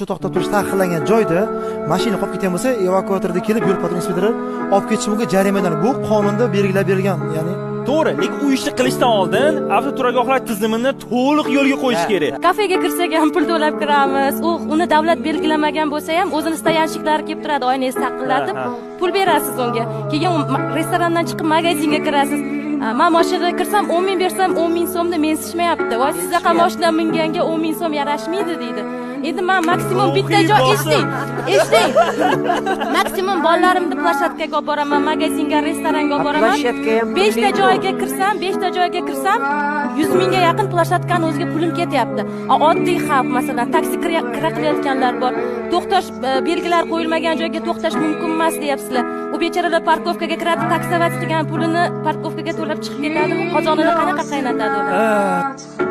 Shu to'xtab turish taqiqlangan joyda mashina qolib ketgan bo'lsa, evakuatorda kelib yo'l patrul inspektori olib ketishi mumkin jarimadan. Bu qonunda belgilab berilgan, ya'ni to'g'ri, lekin u ishni qilishdan oldin avtoturargohlar tizimini to'liq yo'lga qo'yish kerak. Kafega kirsak ham pul to'lab kiramiz. Uni davlat belgilamagan bo'lsa ham o'zini stoyanshiklari kelib turadi, oynangizni taqillatib, pul berasiz unga. Keyin restorandan chiqib magazinga kirasiz. Men mashinaga kirsam 10 ming bersam 10 ming so'mni mensishmayapti. Voy, sizga mashina minganga 10 ming so'm yarashmaydi deydi. Endi men maksimum bitta joy eshiting. Maksimum bolalarimni plashatkaga olib boraman, magazinga, restoranga olib boraman. 5 ta joyga kirsam, 100 mingga yaqin plashatkani o'ziga pulim ketyapti. Oddiy xalq, masalan, taksi kira qilayotganlar bor. To'xtash belgilar qo'yilmagan joyga to'xtash mumkin emas deyapsizlar. U bechoralar parkovkaga kiradi, taksovat qilgan pulini parkovkaga to'lab chiqib ketadimi? Qozonini qanaqa qaynatadi ular?